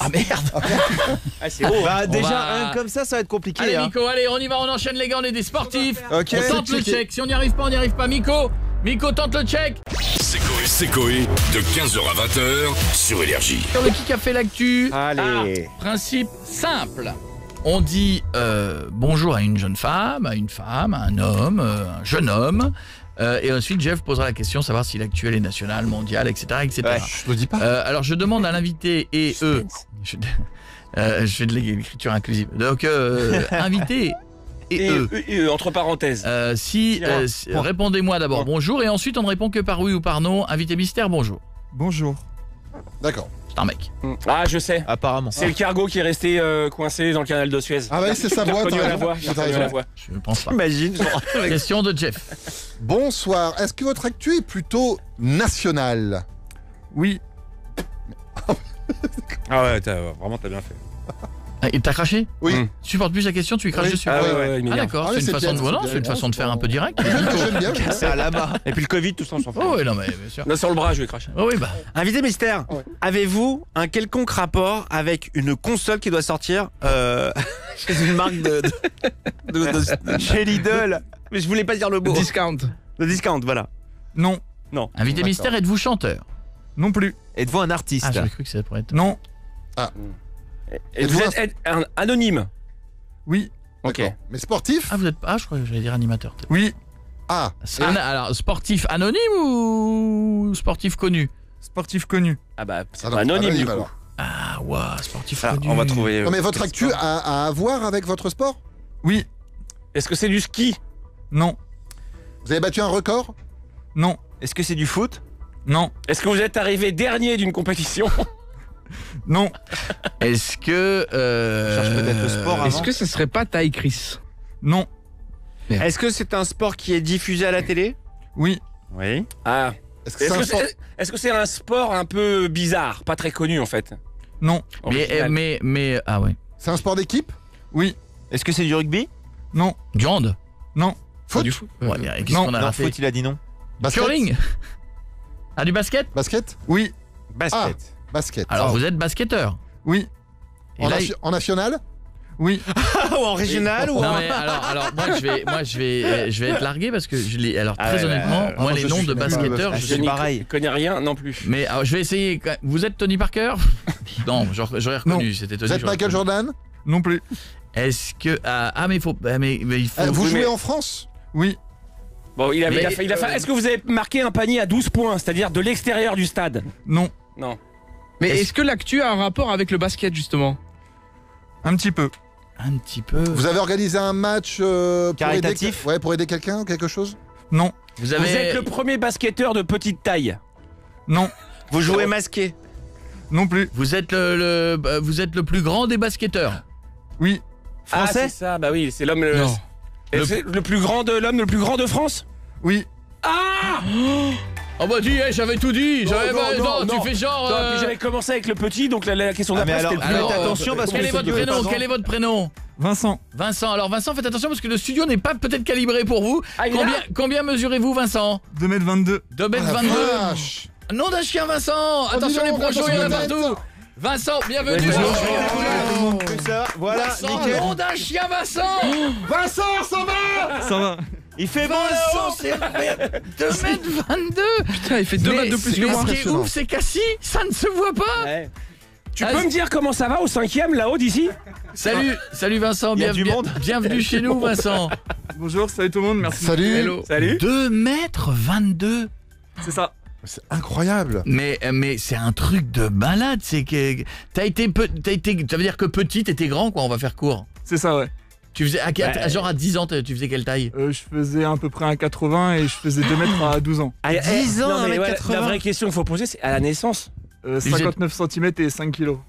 Ah merde. Ah, c'est haut. Bah déjà, va- un comme ça va être compliqué. Allez hein. Nico, allez, on y va, on enchaîne les gars, on est des sportifs. Ok. On tente le check. Si on n'y arrive pas, on n'y arrive pas. Miko, tente le check. C'est Coé de 15h à 20h sur Énergie. Sur le qui a fait l'actu. Allez. Principe simple. On dit bonjour à une jeune femme, à un homme, un jeune homme. Et ensuite, Jeff posera la question, savoir si l'actuel est national, mondial, etc. etc. Ouais, Je le dis pas. Alors, je demande à l'invité et eux... Je fais de l'écriture inclusive. Donc, invité et eux. Entre parenthèses. Répondez-moi d'abord bonjour et ensuite on ne répond que par oui ou par non. Invité mystère, bonjour. Bonjour. D'accord. C'est un mec. Ah, je sais. Apparemment. C'est le cargo qui est resté coincé dans le canal de Suez. Ah bah c'est sa J'ai voix, reconnu t'as la raison. voix. J'ai T'as reconnu raison. la voix. Je ne pense pas. Imagine. Question de Jeff. Bonsoir, est-ce que votre actu est plutôt nationale? Oui. Ah ouais, vraiment t'as bien fait. Ah, et t'as craché? Oui. Tu supportes plus la question, tu y craches Oui. dessus. Ah ouais, ouais. ouais, il Ah m'énerve. d'accord, Ah c'est ouais, une c'est façon bien, de c'est c'est une bien. façon de faire un peu direct. J'aime bien. C'est à la main. Et puis le Covid, tout ça, on s'en fout. Oh oui, non mais bien sûr. Là, sur le bras, je vais cracher. Oh oui, bah. Invité mystère, Ouais. avez-vous un quelconque rapport avec une console qui doit sortir chez une marque de chez Lidl? Mais je voulais pas dire le mot. Discount. Le discount, voilà. Non. Invité D'accord. mystère, êtes-vous chanteur? Non plus. Êtes-vous un artiste? Ah, j'avais cru que ça pourrait être. Non. Et vous êtes anonyme. Oui. Ok. D'accord. Mais sportif? Ah, vous êtes. Ah, je crois que j'allais dire animateur. Oui. Ah. Alors, sportif anonyme ou sportif connu? Sportif connu. Ah bah, c'est Ah non, pas anonyme du coup. alors. Ah, ouah, sportif Ah, connu. on va trouver. Non mais votre actu a à voir avec votre sport? Oui. Est-ce que c'est du ski? Non. Vous avez battu un record? Non. Est-ce que c'est du foot? Non. Est-ce que vous êtes arrivé dernier d'une compétition? Non. Est-ce que. Cherche peut-être le sport avant. Est-ce que ce serait pas taille Chris? Non. Est-ce que c'est un sport qui est diffusé à la télé? Oui. Oui. Ah. Est-ce que c'est un sport? Est-ce que c'est un sport un peu bizarre, pas très connu en fait? Non. Original. mais. Ah ouais. C'est un sport d'équipe? Oui. Est-ce que c'est du rugby? Non. Du hand? Non. Pas du foot. Ouais, qu'est-ce non, qu'on a Non, raté? foot, il a dit non. Basket? Curling? Ah, du basket? Basket? Oui. Basket. Basket. Alors, vous êtes basketteur? Oui. Et En, là, en national? Oui. Ou en régional ou Non en... mais alors moi je vais être largué parce que je l'ai alors Ah très ouais, honnêtement ouais, moi moi, les je noms suis de nul. basketteurs Ah, je c'est sais pareil. Je connais rien non plus. mais alors, je vais essayer vous êtes Tony Parker? Non, j'aurais reconnu, c'était Tony. Vous êtes j'aurais Michael reconnu. Jordan? Non plus. Est-ce que mais il faut mais il faut Vous oui, jouez mais- en France? Oui. Bon, il a Mais, fait. Est-ce que vous avez marqué un panier à 12 points, c'est-à-dire de l'extérieur du stade? Non. Non. Mais est-ce que l'actu a un rapport avec le basket justement? Un petit peu. un petit peu Vous avez organisé un match Caritatif? pour aider quelqu'un ou quelque chose? vous Vous avez êtes le premier basketteur de petite taille. Non. Vous jouez masqué? Non plus. vous êtes vous êtes le plus grand des basketteurs? Oui. Ah, Français? c'est ça, bah oui, c'est l'homme. Non. C'est le plus grand de l'homme le plus grand de France? Oui. Ah! Oh bah dis, j'avais tout dit, j'avais tu fais genre Non, puis j'avais commencé avec le petit, donc la question Ah, mais d'après alors, c'était le plus alors, grand. attention, parce que quel est votre prénom? Quel est votre prénom? Vincent. Vincent. Alors Vincent, faites attention parce que le studio n'est pas peut-être calibré pour vous. Ah, il est là Combien mesurez-vous Vincent? 2m22. 2m22. Vache. Nom d'un chien Vincent. Attention dis les donc, prochons, il y en a attention, partout. Vincent, bienvenue. Ouais, Bonjour. Ça, voilà, Vincent, nickel. nom d'un chien Vincent. Vincent, ça va? Ça va. Il fait bon là-haut. Vincent, c'est 2m22. Putain, il fait 2 mètres de plus que mais moi. ce qui est ouf, c'est qu'assis, ça ne se voit pas. Ouais. Tu Ah, peux me dire comment ça va au 5e là-haut d'ici? Salut Vincent, Il y a du monde. bienvenue chez nous Vincent. Bonjour, salut tout le monde, merci. Salut. Hello. Salut. 2m22. C'est ça. C'est incroyable. Mais c'est un truc de malade, c'est que ça veut dire que petit t'étais grand quoi, on va faire court. C'est ça, ouais. Tu faisais genre à 10 ans, tu faisais quelle taille? Je faisais à peu près 1,80 et je faisais 2 mètres à 12 ans. 10 ans, Non, mais 1m80. la vraie question qu'il faut poser, c'est à la naissance. 59 cm et 5 kilos.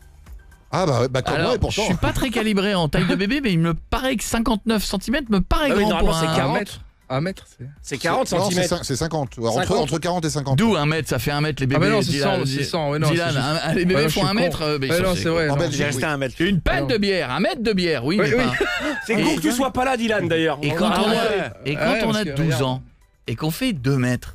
Ah bah comme Alors, moi et je pourtant. suis pas très calibré en taille de bébé, mais il me paraît que 59 cm me paraît Ah oui, grand normalement, pour c'est un 40. mètre. 1 mètre, c'est. C'est 40 Non, cm. c'est 50. 50. Entre 40 et 50. D'où un mètre, ça fait un mètre les bébés. Ah, mais non, c'est Dylan, 100, c'est 100. Ouais, non, Dylan, c'est juste- les bébés Ouais, non, je font suis un con. mètre. Ouais, non, c'est vrai. En non. Belgique, J'ai resté oui. à 1 mètre. Une pinte de bière, un mètre de bière, oui, mais Oui, pas. C'est cool que tu sois pas là, Dylan, d'ailleurs. Et On quand va on a, regarder. et quand Ouais, on parce a que, 12 regarde. ans et qu'on fait 2 mètres,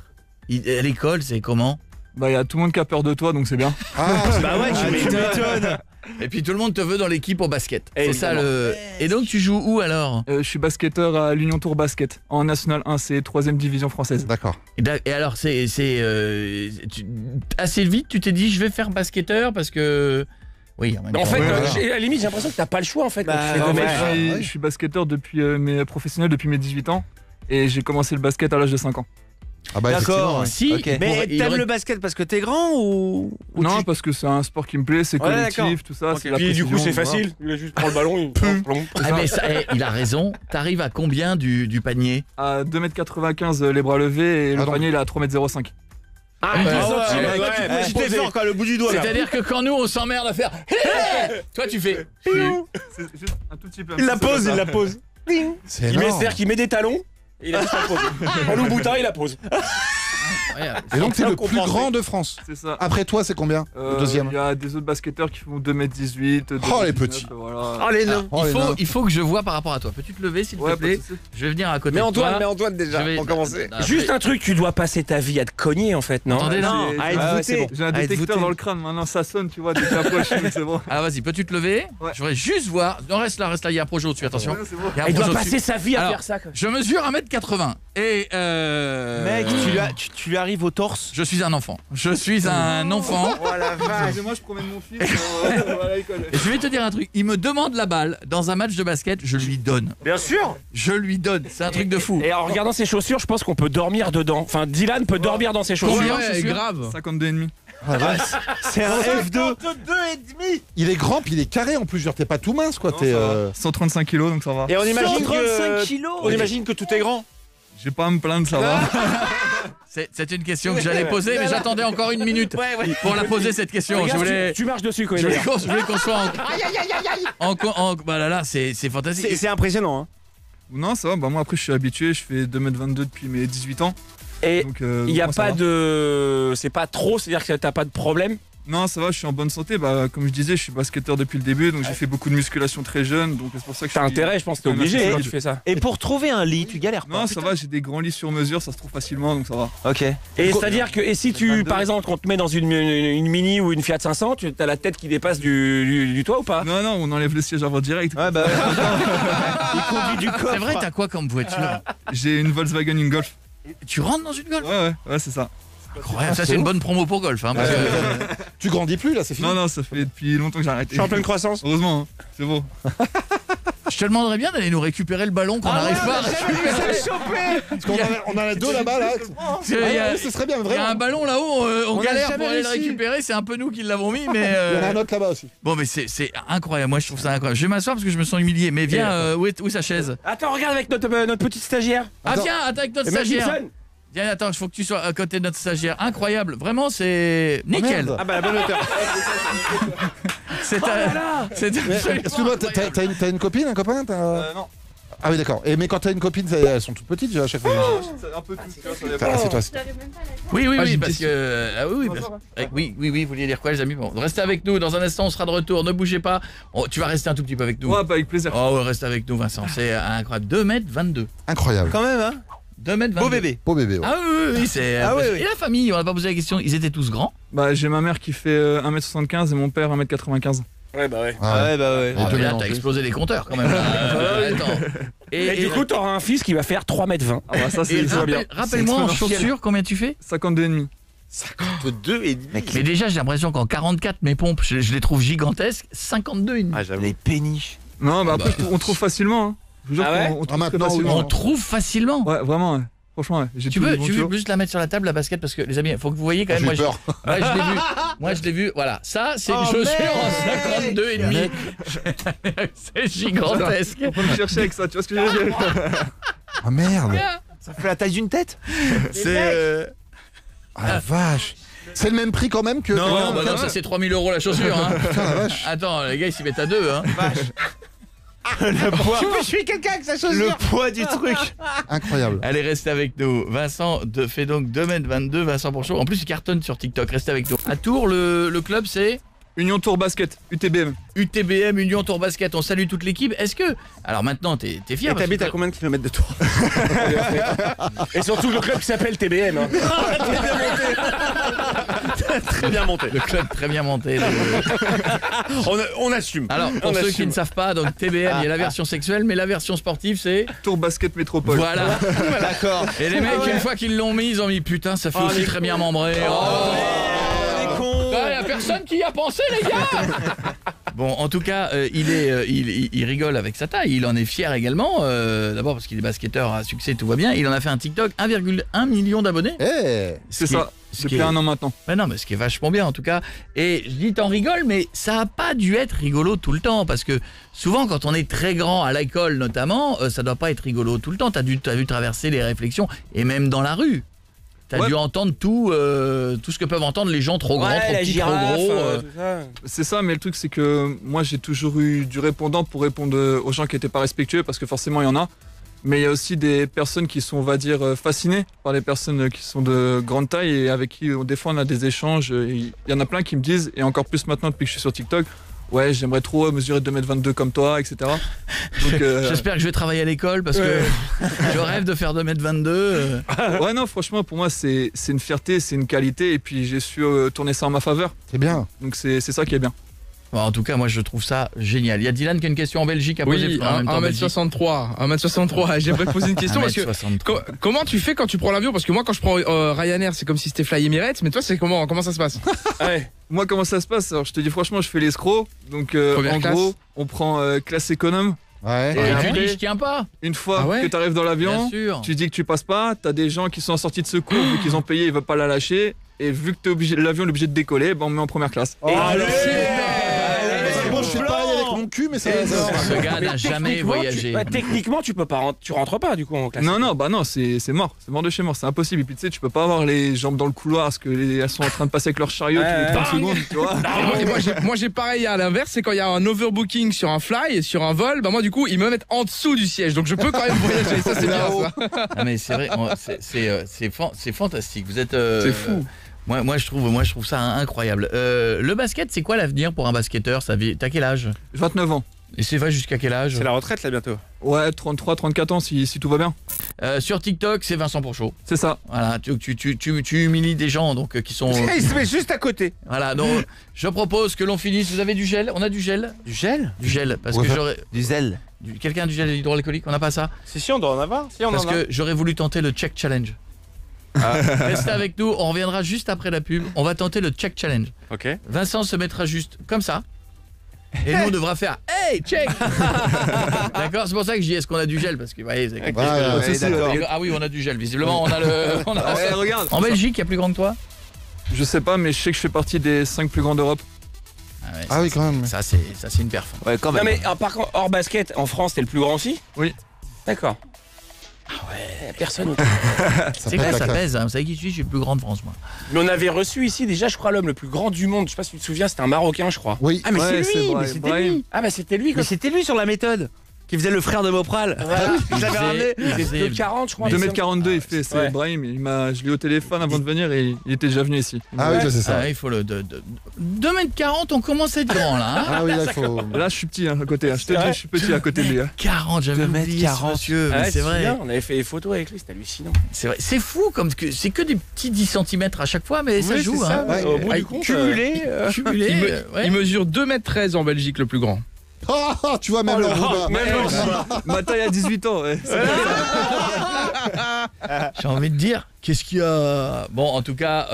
à l'école, c'est comment? Bah, y a tout le monde qui a peur de toi, donc c'est bien. Ah, Bah ouais, tu m'étonnes. Et puis tout le monde te veut dans l'équipe au basket. C'est ça Évidemment. le. Et donc tu joues où alors? Je suis basketteur à l'Union Tour Basket, en National 1, c'est 3ème division française. d'accord. Et alors assez vite tu t'es dit je vais faire basketteur parce que. Oui, en même En temps, fait, Ouais, voilà. à la limite, j'ai l'impression que t'as pas le choix en fait. Quand tu fais Non, deux mais mètres. je suis basketteur depuis professionnel depuis mes 18 ans. Et j'ai commencé le basket à l'âge de 5 ans. Ah bah D'accord. effectivement, ouais. Si, Ok. Mais il t'aimes aurait- le basket parce que t'es grand ou Non, tu- parce que c'est un sport qui me plaît, c'est Ouais, collectif, d'accord. tout ça. Ok. C'est la Puis du coup, précision, c'est voilà. facile. Il a juste prend le ballon, il plomb. Ah mais ça, il a raison. T'arrives à combien du panier? À 2m95 les bras levés et le non. panier il est à 3m05. Ah, Ouais, ouais, ouais, ouais, Tu t'es fort quoi, le bout du doigt. là. C'est-à-dire que quand nous on s'emmerde à faire toi tu fais C'est juste un tout petit peu. Il la pose, il la pose. C'est Il met, énorme. c'est-à-dire qu'il met des talons et il a juste la pose. En Louboutin, il la pose. Et donc, t'es le plus Compensé. grand de France. C'est ça. Après toi, c'est combien? Le deuxième. Il y a des autres basketteurs qui font 2m18. Oh, les 2m19, petits. Voilà. Oh les nains. Oh, les nains. il faut que je vois par rapport à toi. Peux-tu te lever s'il Ouais, te pas de plaît? soucis. Je vais venir à côté Mais de Antoine, toi. mais Antoine déjà, Je vais- pour commencer. Après- Juste un truc, tu dois passer ta vie à te cogner en fait, non? Attendez, là. Non, J'ai- à j'ai- être ouais, voûté. c'est bon. J'ai un À être détecteur voûté. dans le crâne, maintenant ça sonne, tu vois, dès que j'approche, c'est bon. Ah vas-y, peux-tu te lever? Ouais. Je voudrais juste voir. Non, reste là, il y a un projet au-dessus, attention. Ouais, c'est bon. Il y a un Il doit projet passer au-dessus. sa vie à Alors, faire ça. Quoi. Je mesure 1m80 et Mec, tu lui arrives au torse. je suis un enfant. Je suis un enfant. Oh la vache. Excusez-moi, je promène mon fils. Voilà, il connaît. Et je vais te dire un truc. Il me demande la balle dans un match de basket, je lui donne. Bien sûr. Je lui donne. C'est un truc de fou. Et en regardant ses chaussures, je pense qu'on peut dormir dedans. Enfin, Dylan peut dormir dans ses chaussures. Combien, Ouais, je suis sûr grave. 52,5. C'est un F2. Il est grand, puis il est carré en plus. Genre, t'es pas tout mince, quoi. Non, T'es. ça va. 135 kilos, donc ça va. Et on imagine 135 kilos. On imagine que tout est grand. J'ai pas à me plaindre, ça va. C'est une question que j'allais poser, mais j'attendais encore une minute pour la poser cette question. Regarde, Je voulais. tu marches dessus quand il Je est voulais là. qu'on je voulais qu'on soit bah là, c'est fantastique. C'est impressionnant. Hein. Non, ça va. Bah, moi, après, je suis habitué. Je fais 2m22 depuis mes 18 ans. Et Donc, il n'y a moi, ça pas va. de. C'est pas trop, c'est-à-dire que t'as pas de problème. Non, ça va, je suis en bonne santé. Bah, comme je disais, je suis basketteur depuis le début, donc j'ai fait beaucoup de musculation très jeune, donc c'est pour ça que je T'as suis... intérêt, je pense, t'es Ouais, obligé merci, quand ouais. tu fais ça. Et pour trouver un lit, tu galères pas. Non, ça va, j'ai des grands lits sur mesure, ça se trouve facilement, donc ça va. Ok. Et c'est-à-dire que et si tu, par exemple, qu'on te met dans une Mini ou une Fiat 500, tu as la tête qui dépasse du toit ou pas? Non, non, on enlève le siège avant direct. Ouais, bah. Il conduit du coffre. C'est vrai, t'as quoi comme voiture? J'ai une Volkswagen, une Golf. Tu rentres dans une Golf? Ouais, c'est ça. Incroyable. Ça, c'est une bonne promo pour Golf. Hein, parce que- Tu grandis plus, là, c'est fini. Non, non, ça fait depuis longtemps que j'ai arrêté. Je suis en pleine croissance. Heureusement, hein, c'est beau. Je te demanderais bien d'aller nous récupérer le ballon qu'on n'arrive pas à récupérer. Parce qu'on on a deux là-bas, là. Parce que il y a- Ouais, ce serait bien, il y a un vraiment. ballon là-haut, on a galère jamais pour aller le réussi. récupérer. C'est un peu nous qui l'avons mis, mais. Il y en a un autre là-bas aussi. Bon, mais c'est incroyable. Moi, je trouve ça incroyable. Je vais m'asseoir parce que je me sens humilié. Mais viens, où est sa chaise? Attends, regarde avec notre petite stagiaire. Ah, Attends. viens, attends avec notre Et Mel stagiaire. Gibson. Viens, attends, il faut que tu sois à côté de notre stagiaire. Incroyable. Vraiment, c'est nickel. merde. Ah bah la bonne hauteur. C'est Mais, excuse-moi, t'as une copine, un copain Non. Ah oui, d'accord. Mais quand t'as une copine, elles sont toutes petites à chaque fois. C'est un peu tout, tu vois, ça Ah, c'est toi. Oui, Ah, j'ai une parce question. que. Ah oui, oui, vous vouliez dire quoi, les amis? Bon, restez avec nous. Dans un instant, on sera de retour. Ne bougez pas. Tu vas rester un tout petit peu avec nous. Ouais, bah, avec plaisir. Oh, ouais, reste avec nous, Vincent. C'est incroyable. 2m22. Incroyable. Quand même, hein. 2m22. Beau bébé. Beau bébé, ouais. Ah oui, c'est. Ah oui, oui. Et la famille, on n'a pas posé la question. Ils étaient tous grands. Bah, j'ai ma mère qui fait 1m75 et mon père 1m95. Ouais, bah ouais. Ah ouais. bah ouais. Ah, te mais là, mélanger. t'as explosé les compteurs quand même. Attends. Et du coup, t'auras un fils qui va faire 3m20. Ah, bah, ça, et c'est bien. rappelle-moi en exponentiel. chaussures, combien tu fais? 52,5. 52 et demi. Mais déjà, j'ai l'impression qu'en 44, mes pompes, je les trouve gigantesques. 52,5. Ah, j'avoue. Les péniches. Non, bah, après, Bah, on trouve facilement. Hein. Je vous jure Ah ouais qu'on trouve très maintenant, facilement. On trouve facilement. Ouais, vraiment, ouais. Franchement, ouais. J'ai Tu tous les veux, bons tu veux tuyaux. juste la mettre sur la table, la basket, parce que les amis, il faut que vous voyez quand même. J'ai eu peur. Ouais, je l'ai vu. Moi, je l'ai vu. Voilà, ça, c'est une Oh, chaussure mec. en 52,5. C'est gigantesque. On peut me chercher avec ça, tu vois ce que je veux dire? Ah merde. Ça fait la taille d'une tête. C'est. Ah la vache. C'est le même prix quand même que. Non, bah non, ça c'est 3000 € la chaussure. Hein. Putain, la vache. Attends, les gars, ils s'y mettent à deux. Hein. Le poids. Je suis quelqu'un avec sa Le poids du truc. Incroyable. Allez, restez avec nous. Vincent fait donc 2m22, Vincent Pourchaud. En plus, il cartonne sur TikTok. Restez avec nous. À Tours, le club, c'est Union Tour Basket, UTBM. UTBM, Union Tour Basket. On salue toute l'équipe. Est-ce que. Alors maintenant, t'es fier Et parce t'habites que- à combien de kilomètres de Tours? Et surtout le club qui s'appelle TBM. Hein. Très bien monté. Le club très bien monté. On assume. Alors, pour On ceux qui assume. ne savent pas, donc TBM, il y a la version sexuelle, mais la version sportive, c'est... Tour Basket Métropole. Voilà. D'accord. Et les mecs, une fois qu'ils l'ont mis, ils ont mis putain, ça fait Oh, aussi les très cons. bien membré. Les cons. Il y a personne qui y a pensé, les gars. Bon, en tout cas, il rigole avec sa taille. Il en est fier également. D'abord parce qu'il est basketteur à succès, tout va bien. Il en a fait un TikTok, 1,1 million d'abonnés. Eh C'est Ce qui est- ça, ce depuis qui est- un an maintenant. Mais non, mais ce qui est vachement bien en tout cas. Et je dis t'en rigoles, mais ça a pas dû être rigolo tout le temps. Parce que souvent, quand on est très grand, à l'école notamment, ça doit pas être rigolo tout le temps. T'as dû traverser les réflexions, et même dans la rue. T'as Ouais. dû entendre tout ce que peuvent entendre les gens trop grands, Ouais, trop la petits, girafe, trop gros. tout ça. C'est ça, mais le truc c'est que moi j'ai toujours eu du répondant pour répondre aux gens qui n'étaient pas respectueux, parce que forcément il y en a. Mais il y a aussi des personnes qui sont, on va dire, fascinées par les personnes qui sont de grande taille et avec qui des fois on a des échanges. Il y en a plein qui me disent, et encore plus maintenant depuis que je suis sur TikTok, ouais j'aimerais trop mesurer 2m22 comme toi, etc. Donc, J'espère que je vais travailler à l'école parce que je rêve de faire 2m22. ouais non franchement pour moi c'est une fierté, c'est une qualité, et puis j'ai su tourner ça en ma faveur. C'est bien. Donc c'est ça qui est bien. Bon, en tout cas, moi je trouve ça génial. Il y a Dylan qui a une question en Belgique à poser. Oui, en même temps, en Belgique. 1m63. 1m63. J'aimerais poser une question parce que 1m63. comment tu fais quand tu prends l'avion? Parce que moi, quand je prends Ryanair, c'est comme si c'était Fly Emirates. Mais toi, c'est comment ça se passe? Ouais. Moi, comment ça se passe? Alors, je te dis franchement, je fais l'escroc. Donc, Première en classe. gros, on prend classe économe. Ouais. Et après, tu dis je tiens pas. Une fois Ah ouais que tu arrives dans Bien l'avion, sûr. tu dis que tu passes pas. T'as des gens qui sont en sortie de secours, vu qu'ils ont payé, ils veulent pas la lâcher. Et vu que l'avion est obligé de décoller, ben, on met en première classe. Oh, allez, c'est bon, je sais pas y aller avec mon cul, mais ça va. Ce gars n'a jamais Techniquement, voyagé. techniquement, tu peux pas, tu rentres pas du coup en classe. Non, non, bah non, c'est mort. C'est mort de chez mort. C'est impossible. Et puis tu sais, tu peux pas avoir les jambes dans le couloir parce que elles sont en train de passer avec leur chariot tous les 30 secondes, tu vois. Et moi, j'ai pareil à l'inverse, c'est quand il y a un overbooking sur un fly, sur un vol, bah moi du coup ils me mettent en dessous du siège, donc je peux quand même voyager. Ça c'est bien ça. Ah, mais c'est vrai, c'est fantastique. Vous êtes. C'est fou. Moi je trouve ça incroyable. Le basket, c'est quoi l'avenir pour un basketteur? T'as quel âge? 29 ans. Et c'est va jusqu'à quel âge? C'est la retraite là bientôt. Ouais, 33, 34 ans si tout va bien. Sur TikTok, c'est Vincent Pourchaud. C'est ça. Voilà, tu humilies des gens donc qui sont. Il se met juste à côté. Voilà, donc je propose que l'on finisse. Vous avez du gel? On a du gel? Du gel? Du gel, parce Ouais. que j'aurais. Du zèle. Quelqu'un a du gel hydroalcoolique? On n'a pas ça? C'est si on doit en avoir. Si on Parce en a. que j'aurais voulu tenter le check challenge. Restez avec nous, on reviendra juste après la pub. On va tenter le check challenge. Ok. Vincent se mettra juste comme ça. Et nous on devra faire hey check. D'accord, c'est pour ça que je dis est-ce qu'on a du gel, parce que vous voyez, c'est quelque chose que- Ouais, d'accord. Ah oui, on a du gel. Visiblement, on a le. Ouais, regarde. En Belgique, il y a plus grand que toi? Je sais pas, mais je sais que je fais partie des 5 plus grands d'Europe. Ouais, Ah oui, quand même. Ça c'est une perf. Ouais, quand même. Non mais par contre, hors basket, en France, t'es le plus grand aussi? Oui. D'accord. Ah ouais, personne. C'est clair, ça pèse. Hein. Vous savez qui je suis? Je suis le plus grand de France, moi. Mais on avait reçu ici déjà, je crois, l'homme le plus grand du monde. Je sais pas si tu te souviens, c'était un Marocain, je crois. Oui. Ah mais Ouais, c'est lui, c'est mais c'était Brahim. lui. Ah bah c'était lui. Mais c'était lui sur la méthode. Qui faisait le frère de Mopral. Voilà. Je l'avais ramené. Il faisait 2,40 je crois. 2m42 il fait, c'est Ouais. Brahim. Je l'ai eu au téléphone avant de venir et il était déjà venu ici. Ah oui, c'est ça. Ah, il faut le 2m40, on commence à être grand là. Hein. Ah oui, là, il faut. Là je suis petit à côté, je te dis, vrai je suis petit à côté de lui. 40, j'avais 2m40. oublié ce monsieur, mais Ah, c'est vrai. bien, on avait fait des photos avec lui, c'était hallucinant. C'est vrai. C'est fou comme que c'est que des petits 10 cm à chaque fois, mais ça Oui, joue. c'est ça, Hein. ouais. Au bout Ah, du compte, cumulé, Cumulé, ouais. Il mesure 2m13 en Belgique le plus grand. Ah, tu vois, même le Rouba. Ma taille à 18 ans, ouais. J'ai envie de dire, qu'est-ce qu'il y a? Bon, en tout cas,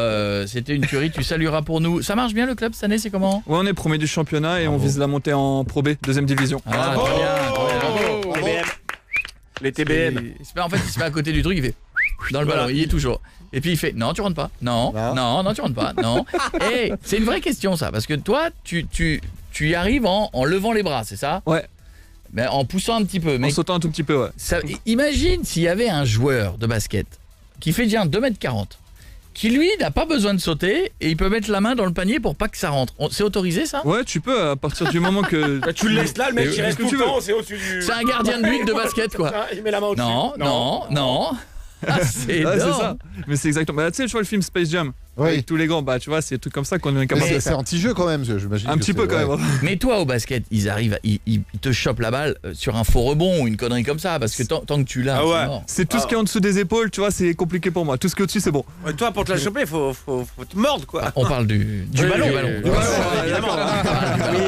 c'était une tuerie. Tu salueras pour nous. Ça marche bien le club cette année, c'est comment? Ouais, on est premier du championnat et on vise la montée en Pro B, deuxième division. Ah, très bien. TBM. Les TBM. En fait, il se met à côt du truc, il fait dans le ballon, il y est toujours. Et puis il fait non, tu rentres pas. Non, non, tu rentres pas. Non. Et c'est une vraie question ça, parce que toi, tu y arrives en levant les bras, c'est ça? Ouais. Mais en poussant un petit peu. En Mais sautant un tout petit peu, ouais. imagine s'il y avait un joueur de basket qui fait déjà 2m40, qui lui n'a pas besoin de sauter et il peut mettre la main dans le panier pour pas que ça rentre. C'est autorisé ça? Ouais, tu peux à partir du moment que. Bah, tu le laisses là, le mec qui reste que tout tu le veux. temps, c'est au-dessus du. C'est un gardien de but de basket quoi. Ah, il met la main au-dessus. Non. Ah, c'est Ouais, c'est énorme. ça. Mais c'est exactement. Bah, tu sais, je vois le film Space Jam. Oui. avec tous les gants. Bah, tu vois, c'est des trucs comme ça qu'on est Mais capable de c'est faire. anti-jeu quand même, j'imagine. Un que petit peu c'est- quand ouais. même. Mais toi, au basket, ils arrivent, ils te chopent la balle sur un faux rebond ou une connerie comme ça, parce que tant que tu l'as, Ah ouais. c'est mort. C'est tout ce qui est en dessous des épaules, tu vois, c'est compliqué pour moi. Tout ce qui est au-dessus, c'est bon. Ouais, toi, pour te la choper, faut te mordre, quoi. On parle du ballon. Du Du ballon, ballon. évidemment.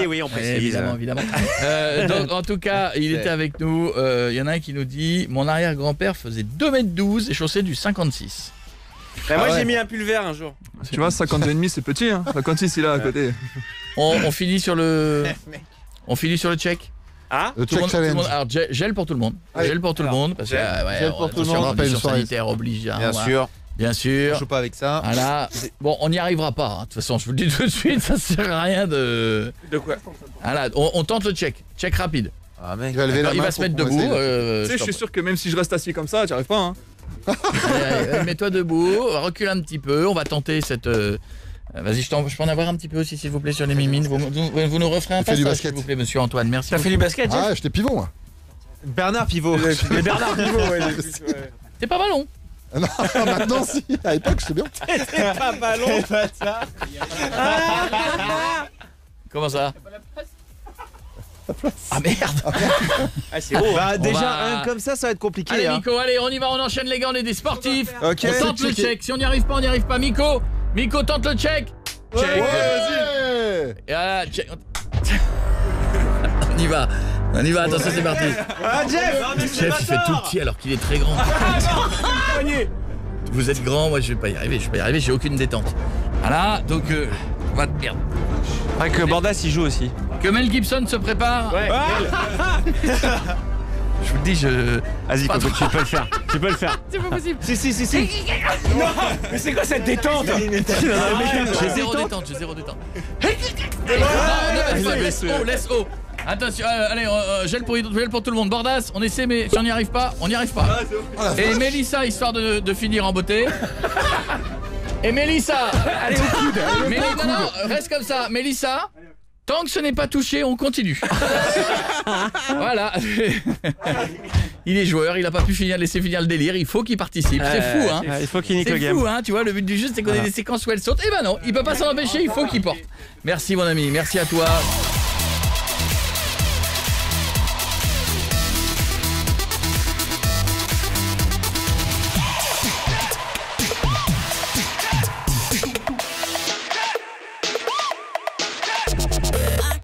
Oui, on précise. Évidemment, évidemment. Donc, en tout cas, il était avec nous. Il y en a un qui nous dit: mon arrière-grand-père faisait 2,12 m et chaussait du 56. Moi, ouais. j'ai mis un pulvère un jour. Tu vois, 52,5, c'est petit, hein. 56, il est à côté. On finit sur le. On finit sur le check. Ah Le Tout le check monde- tout le challenge. monde- alors, gel pour tout le monde. Allez. Gel pour tout le monde. Parce que, ouais, Gel pour tout le attention, monde. On rappelle une conditions soirée. sanitaires obligent. Bien voilà. sûr. Bien sûr. On joue pas avec ça. Voilà. Bon, on n'y arrivera pas. hein. De toute façon, je vous le dis tout de suite, ça sert à rien de. De quoi Voilà, on tente le check. Check rapide. Ah mec. Il va lever la Il main va se pour mettre qu'on debout. essaye. Tu sais, je suis sûr que même si je reste assis comme ça, j'y arrive pas, hein. Allez, mets-toi debout, recule un petit peu. On va tenter cette. Vas-y, je peux en avoir un petit peu aussi, s'il vous plaît, sur les mimines. Vous nous referez un Fais du passage, basket. s'il vous plaît, monsieur Antoine. Merci. T'as fait du basket, Jeff? Ah, j'étais pivot, moi. Bernard Pivot. Les Bernard Pivot, ouais. C'est pas ballon. Ah non, maintenant, si. À l'époque, c'était bien. Pas ballon. Comment ça? Ah merde. Ah, c'est haut. Bah déjà, va- comme ça va être compliqué. Allez hein. Nico, allez, on y va, on enchaîne les gars, on est des sportifs. Ok. On tente le check. Si on n'y arrive pas, on n'y arrive pas. Miko, tente le check. Check. Ouais. Et voilà, check. On y va, attention, c'est parti. Ah, Jeff Chef, il fait tout petit alors qu'il est très grand. Vous êtes grand, moi je vais pas y arriver, j'ai aucune détente. Voilà, donc on va merde. Vrai que Bordas il joue aussi. Que Mel Gibson se prépare. Ouais. Je vous le dis, Vas-y, Pas Coco, trop. tu peux le faire. Tu peux le faire. c'est pas possible. Si. Mais c'est quoi cette détente? J'ai zéro détente. Non, laisse haut. Attention, allez, gel pour tout le monde. Bordas, on essaie, mais si on n'y arrive pas, on n'y arrive pas. Et Mélissa, histoire de finir en beauté. Et Mélissa, allez au coude. Non, reste comme ça. Mélissa, tant que ce n'est pas touché, on continue. Voilà. Il est joueur, il a pas pu laisser finir le délire. Il faut qu'il participe. C'est fou, hein. Il faut qu'il nique le C'est game. fou, hein, tu vois, le but du jeu, c'est qu'on ait des séquences où elle saute. Eh ben non, il peut pas s'en empêcher, il faut qu'il porte. Merci mon ami, merci à toi.